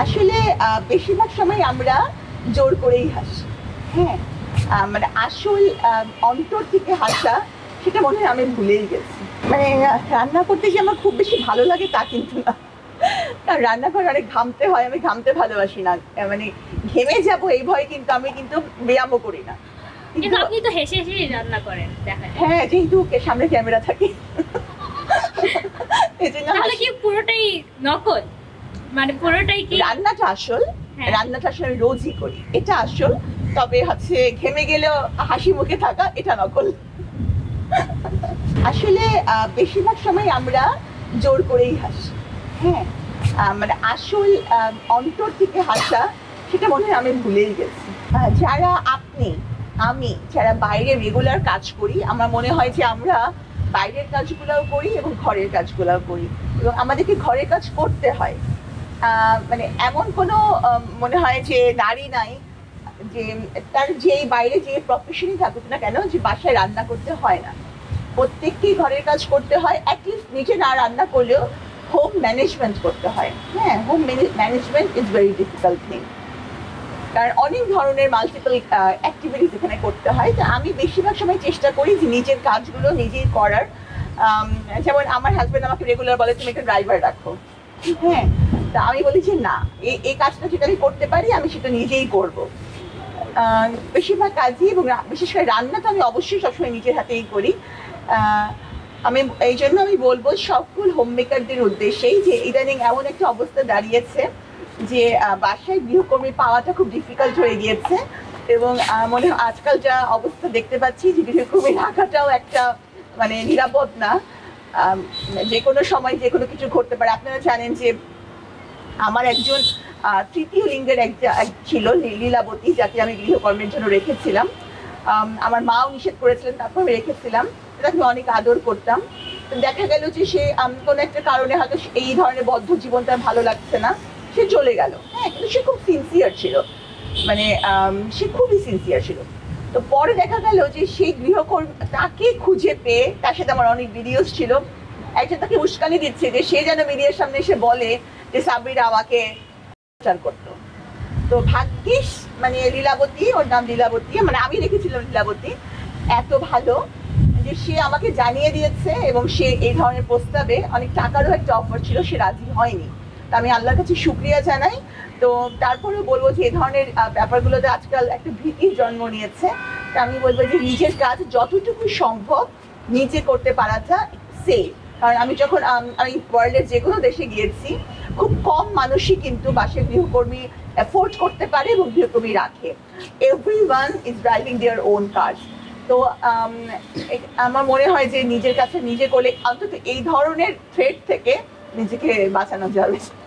আসলে বেশিরভাগ সময় আমরা জোর করেই হাসি। হ্যাঁ, মানে আসল অন্তর থেকে হাসা সেটা মনে হয় আমি ভুলেই গেছি। মানে রান্না করতে যে আমার খুব বেশি ভালো লাগে তা কিন্তু না। কারণ রান্নাঘরে অনেক ঘামতে হয়, আমি ঘামতে ভালোবাসি না। মানে ঘেমে যাবো এই ভয়ে কিন্তু আমি কিন্তু ব্যায়ামও করি না। কিন্তু আপনি তো হেসে হেসেই রান্না করেন দেখা যায়। হ্যাঁ, যেহেতু সামনে ক্যামেরা থাকে। এজন্য তাহলে কি পুরোটাই নকল? মানে পুরোটাই কি? রান্নাটা আসল। হ্যাঁ। রান্নাটা আসলে আমি রোজই করি, এটা আসল। তবে হচ্ছে ঘেমে গেলেও হাসি মুখে থাকা এটা নকল। আসলে বেশিরভাগ সময় আমরা জোর করেই হাসি। হ্যাঁ, মানে আসল অন্তর থেকে হাসা সেটা মনে হয় আমি ভুলেই গেছি। যারা আমি যারা বাইরে রেগুলার কাজ করি, আমার মনে হয় যে আমরা বাইরের কাজগুলোও করি এবং ঘরের কাজগুলোও করি এবং আমাদেরকে ঘরের কাজ করতে হয়। মানে এমন কোনো মনে হয় যে নারী নাই যে তার যেই বাইরে যে প্রফেশনই থাকুক না কেন, যে বাসায় রান্না করতে হয় না। প্রত্যেককেই ঘরের কাজ করতে হয়, অ্যাটলিস্ট নিজে না রান্না করলেও হোম ম্যানেজমেন্ট করতে হয়। হ্যাঁ, home management is very difficult thing, কারণ অনেক ধরনের মাল্টিপল অ্যাক্টিভিটিস এখানে করতে হয়। তো আমি বেশিরভাগ সময় চেষ্টা করি যে নিজের কাজগুলো নিজেই করার। যেমন আমার হাজব্যান্ড আমাকে রেগুলার বলে তুমি একটা ড্রাইভার রাখো। হ্যাঁ, তা আমি বলি যে না, এই কাজটা যেটা আমি করতে পারি আমি সেটা নিজেই করব। বেশিরভাগ কাজই এবং বিশেষ করে রান্নাটা আমি অবশ্যই সবসময় নিজের হাতেই করি। আমি এই জন্য আমি বলবো সকল হোম মেকারদের উদ্দেশ্যেই যে ইদানিং এমন একটা অবস্থা দাঁড়িয়েছে যে বাসায় গৃহকর্মী পাওয়াটা খুব ডিফিকাল্ট হয়ে গিয়েছে এবং মনে হয় আজকাল যা অবস্থা দেখতে পাচ্ছি যে গৃহকর্মী রাখাটাও একটা মানে নিরাপদ না। যে কোনো সময় যে কোনো কিছু ঘটতে পারে। আপনারা জানেন যে আমার একজন তৃতীয় লিঙ্গের এক ছিল লীলাবতী, যাকে আমি গৃহকর্মের জন্য রেখেছিলাম। আমার মাও নিষেধ করেছিলেন, তারপর আমি রেখেছিলাম। তাকে আমি অনেক আদর করতাম। দেখা গেল যে সে কোনো একটা কারণে হয়তো এই ধরনের বদ্ধ জীবন তার ভালো লাগছে না, সে চলে গেল। হ্যাঁ, কিন্তু সে খুব সিনসিয়ার ছিল, মানে সে খুবই সিনসিয়ার ছিল। তো পরে দেখা গেল যে সেই গৃহকর্মী তাকে খুঁজে পেয়ে, তার সাথে আমার অনেক ভিডিওস ছিল, একজন তাকে উস্কানি দিচ্ছে যে সে যেন মিডিয়ার সামনে এসে বলে যে সাবিরা আমাকে করতো। তো ভাগ্যিস মানে লীলাবতী, ওর নাম লীলাবতী, মানে আমি রেখেছিলাম লীলাবতী, এত ভালো যে সে আমাকে জানিয়ে দিয়েছে এবং সে এই ধরনের প্রস্তাবে, অনেক টাকারও একটা অফার ছিল, সে রাজি হয়নি। তা আমি আল্লাহর কাছে শুকরিয়া জানাই। তো তারপরেও বলবো যে এই ধরনের ব্যাপারগুলোতে আজকাল একটা ভীতির জন্ম নিয়েছে। তা আমি বলবো যে নিজের কাজ যতটুকু সম্ভব নিজে করতে পারাটা সেফ। কারণ আমি যখন আমি ওয়ার্ল্ডের যে কোনো দেশে গিয়েছি, খুব কম মানুষই কিন্তু বাসায় গৃহকর্মী অ্যাফোর্ড করতে পারে এবং গৃহকর্মী রাখে। Everyone is driving their own কার। তো আমার মনে হয় যে নিজের কাছে নিজে করলে অন্তত এই ধরনের থ্রেট থেকে নিজেকে বাঁচানো যাবে।